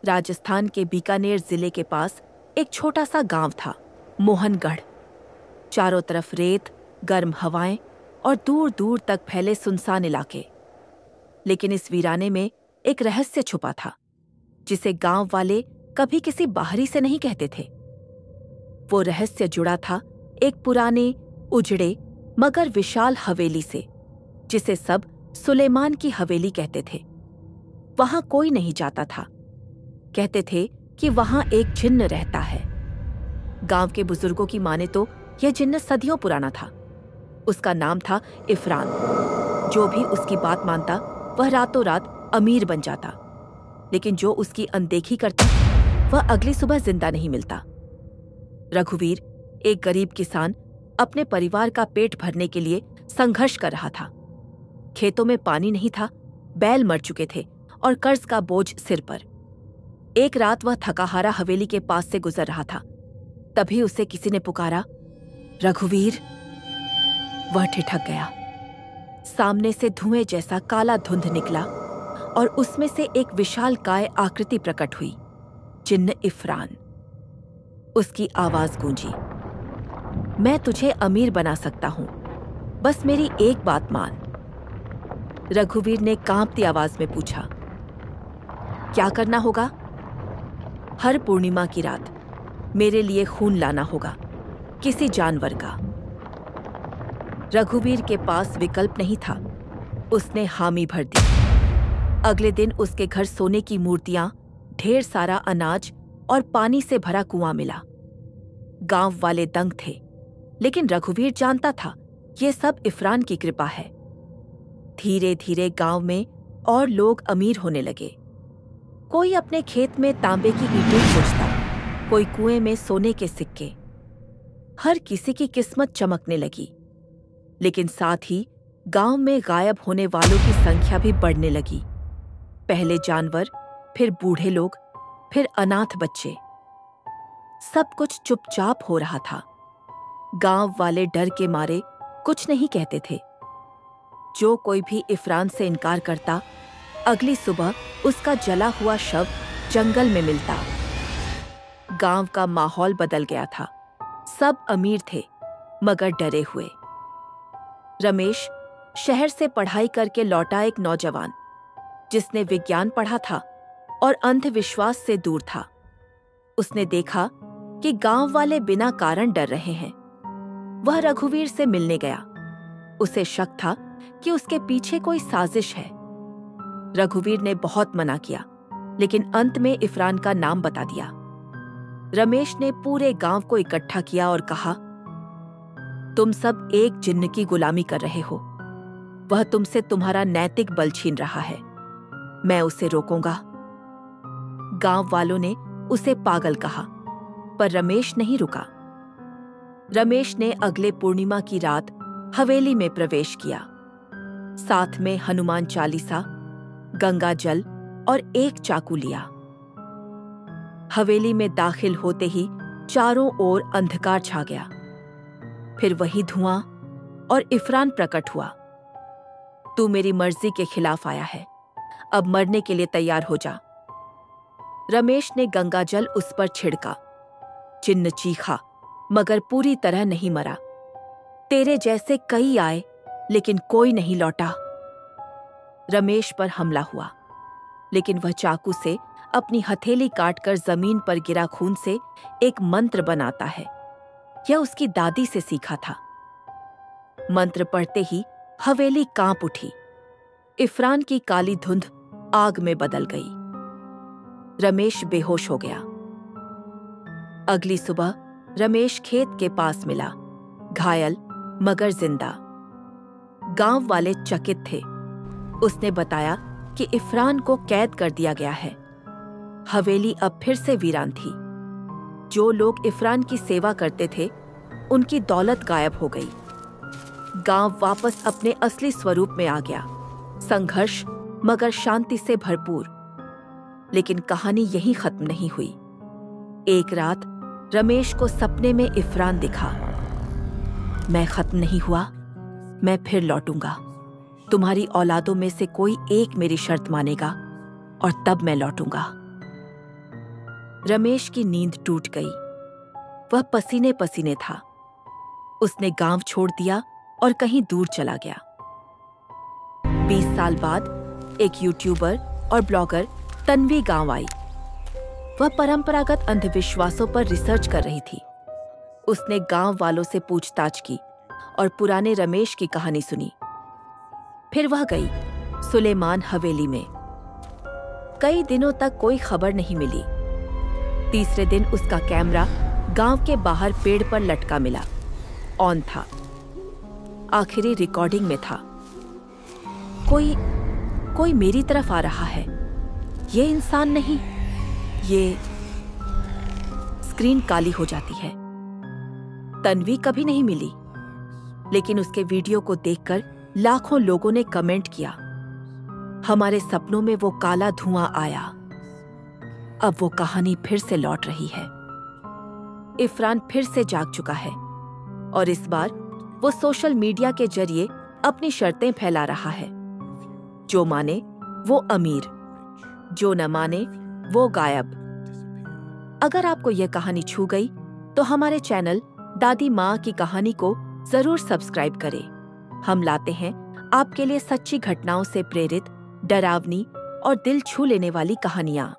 राजस्थान के बीकानेर जिले के पास एक छोटा सा गांव था, मोहनगढ़। चारों तरफ रेत, गर्म हवाएं और दूर दूर तक फैले सुनसान इलाके। लेकिन इस वीराने में एक रहस्य छुपा था, जिसे गांव वाले कभी किसी बाहरी से नहीं कहते थे। वो रहस्य जुड़ा था एक पुराने, उजड़े मगर विशाल हवेली से, जिसे सब सुलेमान की हवेली कहते थे। वहां कोई नहीं जाता था। कहते थे कि वहां एक जिन्न रहता है। गांव के बुजुर्गों की माने तो यह जिन्न सदियों पुराना था। उसका नाम था इफरान। जो भी उसकी बात मानता वह रातों रात अमीर बन जाता, लेकिन जो उसकी अनदेखी करता वह अगली सुबह जिंदा नहीं मिलता। रघुवीर, एक गरीब किसान, अपने परिवार का पेट भरने के लिए संघर्ष कर रहा था। खेतों में पानी नहीं था, बैल मर चुके थे और कर्ज का बोझ सिर पर। एक रात वह थकाहारा हवेली के पास से गुजर रहा था। तभी उसे किसी ने पुकारा, रघुवीर। वह ठिठक गया। सामने से धुएं जैसा काला धुंध निकला और उसमें से एक विशालकाय आकृति प्रकट हुई, जिन्न इफरान। उसकी आवाज गूंजी, मैं तुझे अमीर बना सकता हूं, बस मेरी एक बात मान। रघुवीर ने कांपती आवाज में पूछा, क्या करना होगा? हर पूर्णिमा की रात मेरे लिए खून लाना होगा, किसी जानवर का। रघुवीर के पास विकल्प नहीं था। उसने हामी भर दी। अगले दिन उसके घर सोने की मूर्तियां, ढेर सारा अनाज और पानी से भरा कुआं मिला। गांव वाले दंग थे, लेकिन रघुवीर जानता था यह सब इफरान की कृपा है। धीरे धीरे गांव में और लोग अमीर होने लगे। कोई अपने खेत में तांबे की ईंटें खोजता, कोई कुएं में सोने के सिक्के। हर किसी की किस्मत चमकने लगी। लेकिन साथ ही गांव में गायब होने वालों की संख्या भी बढ़ने लगी। पहले जानवर, फिर बूढ़े लोग, फिर अनाथ बच्चे। सब कुछ चुपचाप हो रहा था। गांव वाले डर के मारे कुछ नहीं कहते थे। जो कोई भी इफरान से इनकार करता, अगली सुबह उसका जला हुआ शव जंगल में मिलता। गांव का माहौल बदल गया था। सब अमीर थे, मगर डरे हुए। रमेश, शहर से पढ़ाई करके लौटा एक नौजवान, जिसने विज्ञान पढ़ा था और अंधविश्वास से दूर था। उसने देखा कि गांव वाले बिना कारण डर रहे हैं। वह रघुवीर से मिलने गया। उसे शक था कि उसके पीछे कोई साजिश है। रघुवीर ने बहुत मना किया, लेकिन अंत में इफरान का नाम बता दिया। रमेश ने पूरे गांव को इकट्ठा किया और कहा, तुम सब एक जिन्न की गुलामी कर रहे हो। वह तुमसे तुम्हारा नैतिक बल छीन रहा है। मैं उसे रोकूंगा। गांव वालों ने उसे पागल कहा, पर रमेश नहीं रुका। रमेश ने अगले पूर्णिमा की रात हवेली में प्रवेश किया। साथ में हनुमान चालीसा, गंगा जल और एक चाकू लिया। हवेली में दाखिल होते ही चारों ओर अंधकार छा गया। फिर वही धुआं और इफरान प्रकट हुआ। तू मेरी मर्जी के खिलाफ आया है, अब मरने के लिए तैयार हो जा। रमेश ने गंगाजल उस पर छिड़का। जिन्न चीखा, मगर पूरी तरह नहीं मरा। तेरे जैसे कई आए, लेकिन कोई नहीं लौटा। रमेश पर हमला हुआ, लेकिन वह चाकू से अपनी हथेली काटकर जमीन पर गिरा खून से एक मंत्र बनाता है। यह उसकी दादी से सीखा था। मंत्र पढ़ते ही हवेली कांप उठी। इफरान की काली धुंध आग में बदल गई। रमेश बेहोश हो गया। अगली सुबह रमेश खेत के पास मिला, घायल मगर जिंदा। गांव वाले चकित थे। उसने बताया कि इफरान को कैद कर दिया गया है। हवेली अब फिर से वीरान थी। जो लोग इफरान की सेवा करते थे, उनकी दौलत गायब हो गई। गांव वापस अपने असली स्वरूप में आ गया, संघर्ष मगर शांति से भरपूर। लेकिन कहानी यहीं खत्म नहीं हुई। एक रात रमेश को सपने में इफरान दिखा। मैं खत्म नहीं हुआ, मैं फिर लौटूंगा। तुम्हारी औलादों में से कोई एक मेरी शर्त मानेगा और तब मैं लौटूंगा। रमेश की नींद टूट गई। वह पसीने पसीने था। उसने गांव छोड़ दिया और कहीं दूर चला गया। 20 साल बाद एक यूट्यूबर और ब्लॉगर तन्वी गांव आई। वह परंपरागत अंधविश्वासों पर रिसर्च कर रही थी। उसने गांव वालों से पूछताछ की और पुराने रमेश की कहानी सुनी। फिर वह गई सुलेमान हवेली में। कई दिनों तक कोई खबर नहीं मिली। तीसरे दिन उसका कैमरा गांव के बाहर पेड़ पर लटका मिला। ऑन था। आखिरी रिकॉर्डिंग में था। कोई मेरी तरफ आ रहा है। ये इंसान नहीं। ये स्क्रीन काली हो जाती है। तन्वी कभी नहीं मिली, लेकिन उसके वीडियो को देखकर लाखों लोगों ने कमेंट किया, हमारे सपनों में वो काला धुआं आया। अब वो कहानी फिर से लौट रही है। इरफान फिर से जाग चुका है और इस बार वो सोशल मीडिया के जरिए अपनी शर्तें फैला रहा है। जो माने वो अमीर, जो न माने वो गायब। अगर आपको यह कहानी छू गई तो हमारे चैनल दादी माँ की कहानी को जरूर सब्सक्राइब करें। हम लाते हैं आपके लिए सच्ची घटनाओं से प्रेरित, डरावनी और दिल छू लेने वाली कहानियाँ।